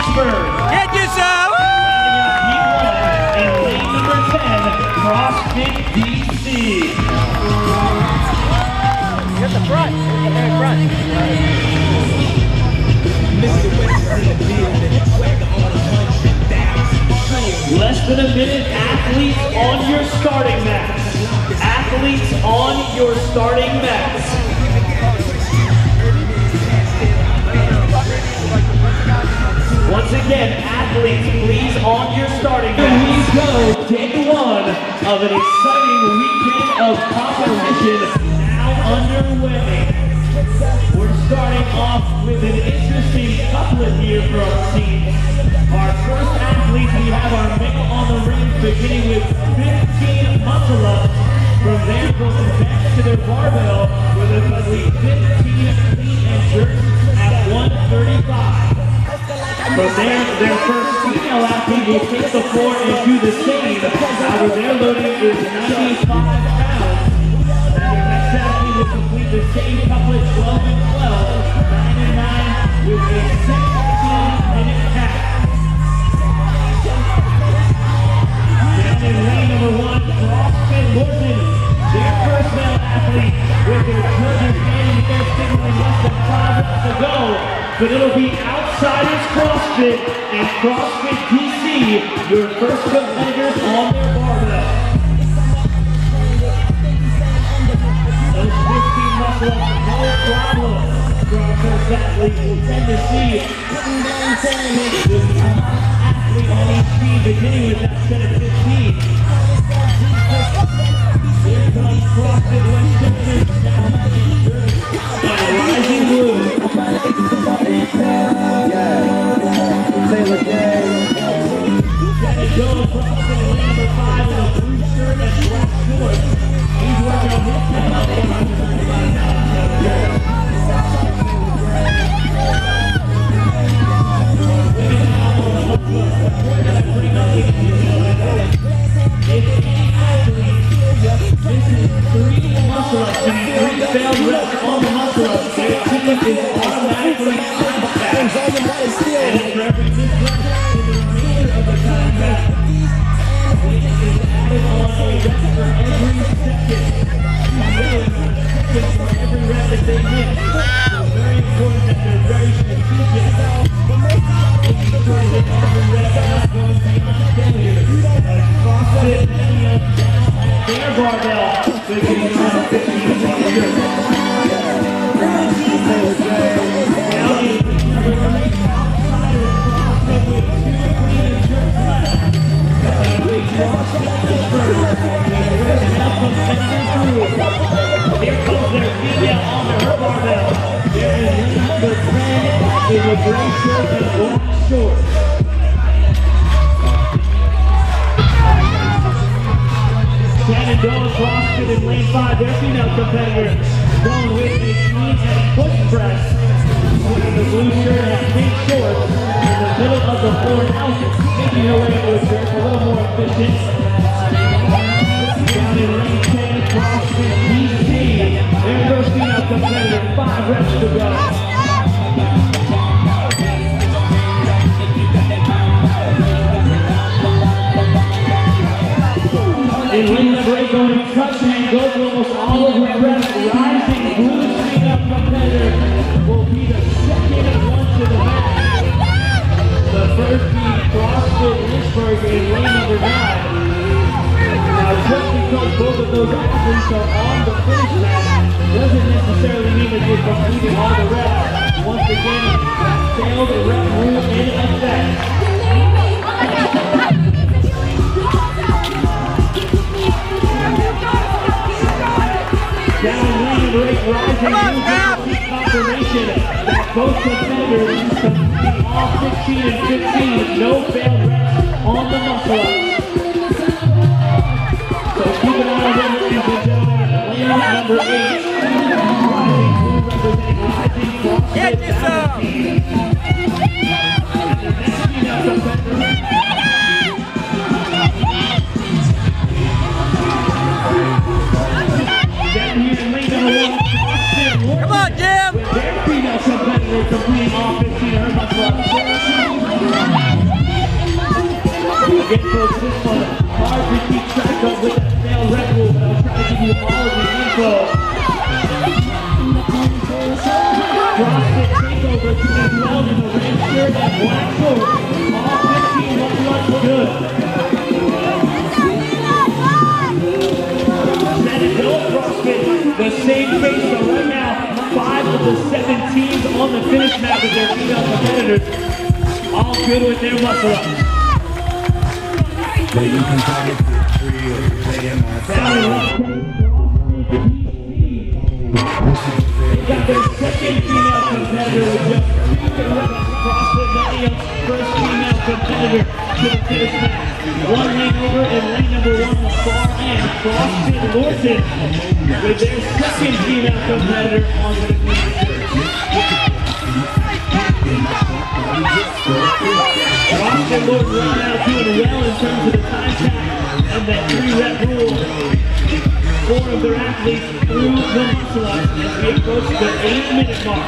Get yourself! In lane number 10, CrossFit DC. Here's the front. Here's the very front. Less than a minute, athletes on your starting mats. Athletes on your starting mats. Once again, athletes, please on your starting mats. Here we go, day one of an exciting weekend of competition now underway. We're starting off with an interesting couplet here for our team. Our first athletes, we have our male on the ring, beginning with 15 muscle-ups. From there, go from bench to their barbell, with a complete 15 clean and jerks at 135. From there, their first female athlete will take the floor and do the same. However, their loading is 95 pounds. And their next athlete will complete the same couplet, 12 and 12, 9 and 9, with a 16-minute cap. Down in lane number 1, CrossFit Lorton, their first male athlete, with their judges standing there signaling less than 5 reps to go. But it'll be Outsiders CrossFit and CrossFit DC, your first competitors on their barbell. Those 15 muscle-ups, no problem for our first athlete. We'll tend to see the athlete on each team beginning with that set of 15. Here comes CrossFit Westchester, and Rising Blue. Joe CrossFit in lane number 5 with a blue shirt and black shorts. He's working on his team up 135 pounds. This is 3 muscle-ups and 3 failed reps on the muscle-ups. Their team is automatically sidetracked. And for every misrep in the remainder of the contest, weight is added on a rep for every second. For every rep that they miss. So very important that they're very strategic. Making sure that every rep is not going beyond failure. CrossFit many of them at their barbell, beginning around 15 meters. Now in number 3, Outsiders CrossFit with 2 clean and jerk left. Big CrossFit Pittsburgh, the first male competitor through. Here comes their female on her barbell. There is lane number 10 in a gray shirt and black shorts. Shenandoah CrossFit in lane 5, their female competitor, going with a clean and push press. With the blue shirt and pink shorts in the middle of the floor, now making her way into a jerk, a little more efficient. Down in lane 10, CrossFit DC, their first female competitor, 5 reps to go. In lane number 8, going to touch and go for almost all of her reps. Rising Blue female competitor will be the second one to the mat. The first being CrossFit Pittsburgh in lane number 9. Now, just because both of those athletes are on the finish line doesn't necessarily mean that they've completed all the reps. Once again, that failed rep rule in effect. Down in lane number 8, Rising Blue confirmation that both competitors completing all 15 and 15, no failed reps on the muscle-ups. So keep an eye on them, ladies and gentlemen. Lane number 8, Rising Blue representing Rising CrossFit. Get yourself! And the next female competitor. Down here in lane number 1, CrossFit Lorton. Come on, Jim! With their female competitor completing all 15 of her muscle-ups. Again, folks, this one hard to keep track of with that failed rep rule, but I'll try to give you all of the info. CrossFit takeover to be held in the red shirt and black shorts. All 15 muscle-ups good. Then adult CrossFit, the same case, so right now, 5 of the 7 teams on the finish mat with their female competitors. All good with their muscle-ups. Yeah, you can target the tree or play in my They got their second female competitor with just 3 reps. CrossFit Daniel's first female competitor to the finish mat. One lane over in lane number 1 on the far end. CrossFit Lorton with their second female competitor on the finish mat. CrossFit Lorton right now doing well in terms of the time cap and that 3-rep rule. 4 of their athletes through the muscle-ups as we approach the 8-minute mark.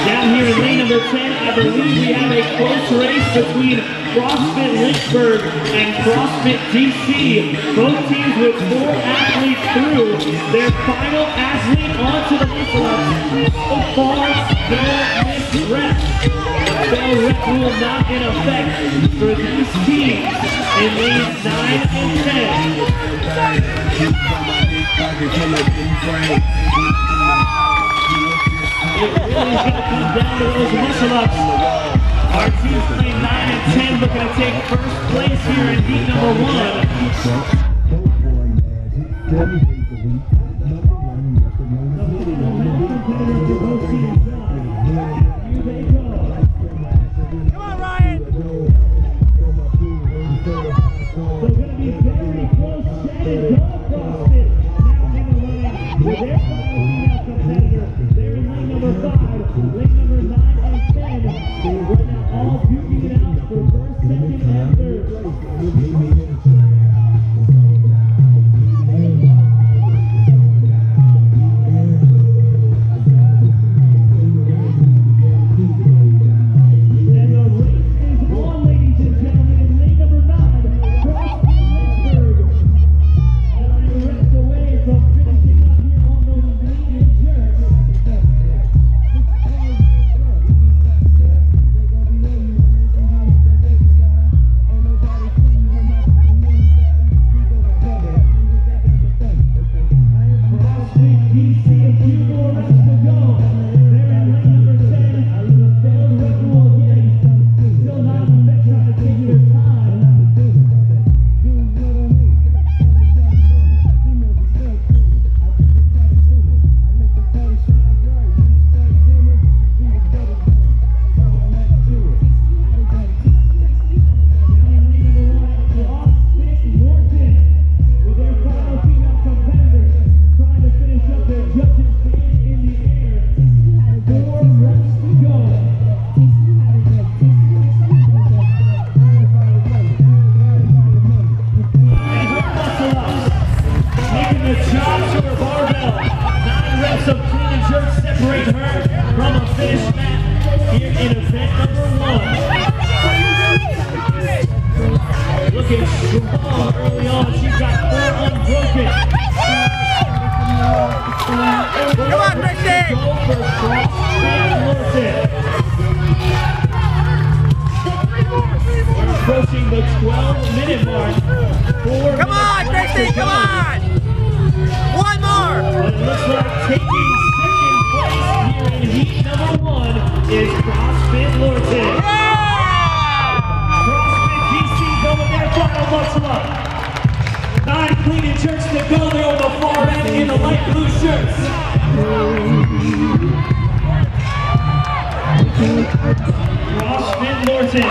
Down here in lane number 10, I believe we have a close race between CrossFit Lynchburg and CrossFit DC. Both teams with 4 athletes through. Their final athlete onto the muscle-ups. So far, they'll miss reps. Fail rep rule not in effect for these teams in lanes 9 and 10. It really is going to come down to those muscle-ups. Our teams playing 9 and 10 looking to take first place here in heat number 1. Come on, Ryan! So going to be very close. Shannon Dog CrossFit now in the running with their final female competitor. They're in lane number 5, lane number 9 and 10. Right now all duking it out for first, second, and third. And the race is on, ladies and gentlemen, in lane number 9, CrossFit Lynchburg. 9 reps away from finishing up here on those bleeding jerks. CrossFit DC, a few more reps to go. They're in lane number 10. The failed rep rule again. Still not in effect, trying to take their time. Taking the chops to her barbell. 9 reps of clean and jerk separate her from a finish mat here in event number 1. Looking strong early on. She's got 4 unbroken. Come on, Christy! Go for CrossFit Lorton. We're approaching the 12-minute mark. 4 Come on, minutes Christy, left to come go. on! One more! But it looks like taking second place here in heat number 1 is CrossFit Lorton. CrossFit DC go with their final muscle-up. 9 clean and jerks to go. They're on the far end in the light blue shirts. CrossFit Lorton.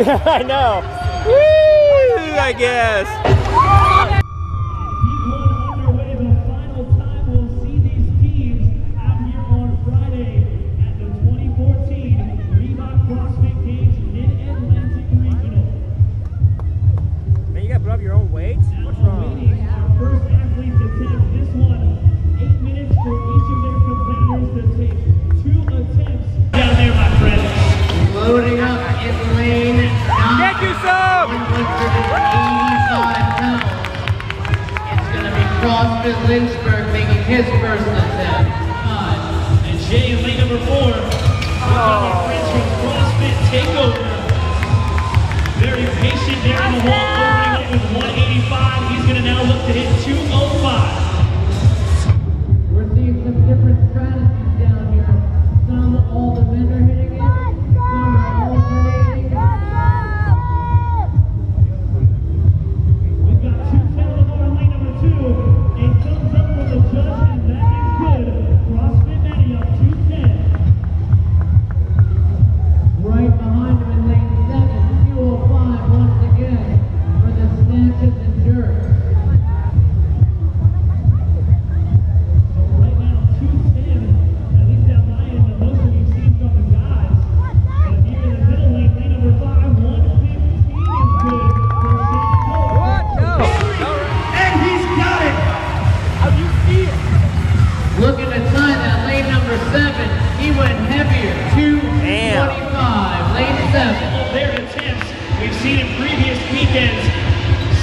I know. Woo, I guess. Heat 1 underway. The final time we'll see these teams out here on Friday at the 2014 Reebok CrossFit Games Mid-Atlantic Regional. Man, you gotta put up your own weights? What's wrong? Awaiting our first athletes to attempt this one. 8 minutes for each of their competitors to take 2 attempts. Down there, my friend. Loading up in lane 9. Get you some! 185 pounds. It's going to be CrossFit Lynchburg making his first attempt. And Jay in lane number 4. We've got our friends from CrossFit Takeover. Very patient there in the wall, opening up with 185. He's going to now look to hit 205. We're seeing some different strategies down here. Some all the men are hitting it. Some are alternating. We've got 210 on lane number 2. It comes up with a judge, and that is good. CrossFit Mania 210. Right behind him in lane 7, 205 once again for the snatches and jerks. So right now, 210, at least at my end, the most of you've seen from the guys. But here in the middle lane, lane number 5, 115 is good for Shane Cole. What? No. And he's got it! How do you see it? Looking to tie that lane number 7, he went heavier, 225, lane 7. Of their attempts, we've seen in previous weekends,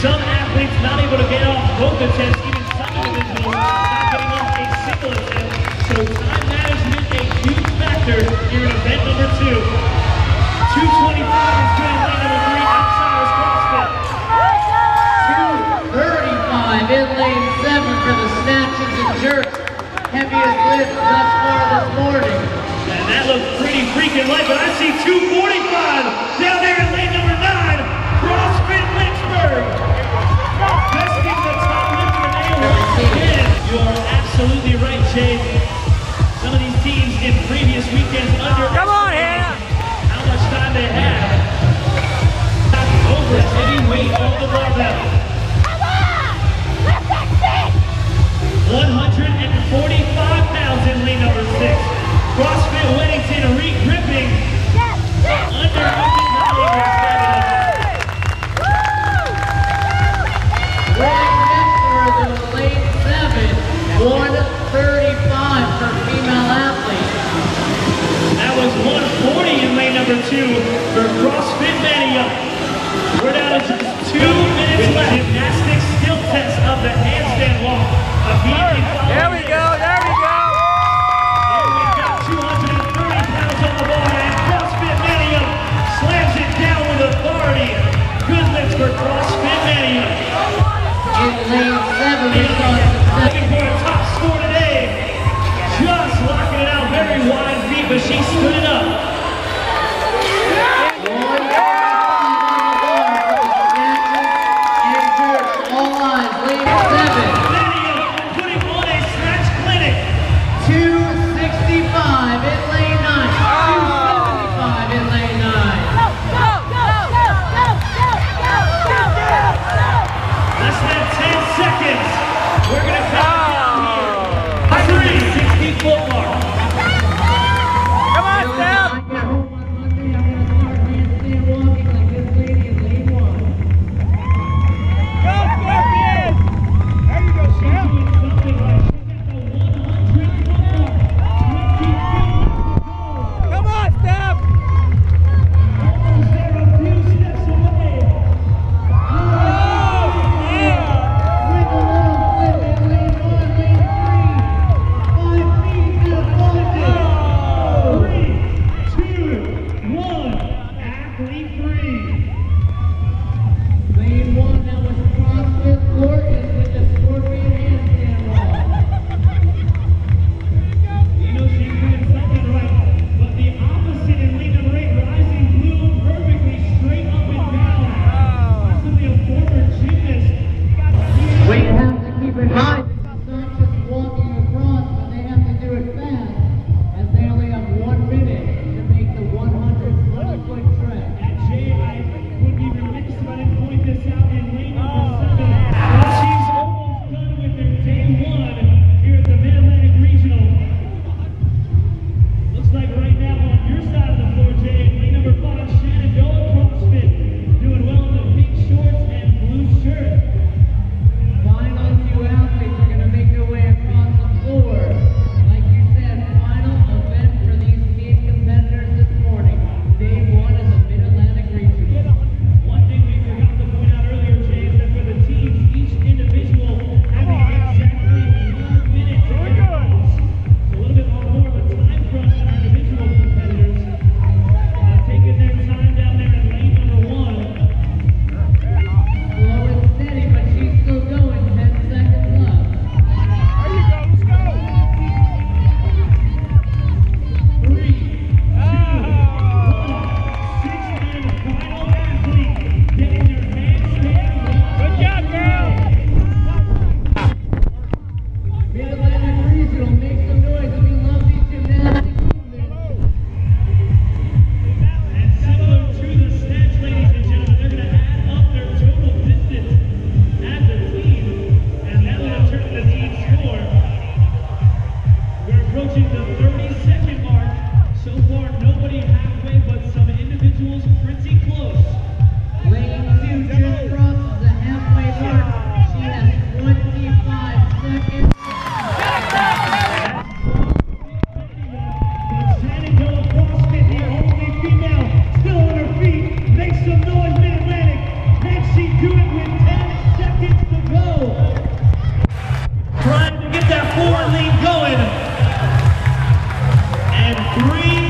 some athletes not able to get off both attempts, even some individuals not getting off a single attempt. So time management a huge factor here in event number 2. 225 is good in lane number 3, Outsiders CrossFit. 235 in lane 7 for the snatches and jerks. Heaviest lift thus far this morning. And that looked pretty freaking light, but I see 245 down there in lane number 9, CrossFit Lynchburg. Besting the top lift of the day once again. You are absolutely right, Jay. Some of these teams in previous weekends Come on, Hannah! how much time they had. Over a heavy weight on the barbell. 145 pounds in lane number 6. CrossFit Weddington re-gripping under Right next to lane 7, 135 for female athletes. That was 140 in lane number 2 for CrossFit Mania. We're down to just 2 minutes left. Gymnastics skill test of the handstand walk. Immediately following There we go, there we go! Here we've got 230 pounds on the bar, and CrossFit Mania slams it down with authority. Good lift for CrossFit Mania. In lane 7, we saw Looking for a top score today. Just locking it out, very wide feet, but she stood it up. 1 4 lead going. And 3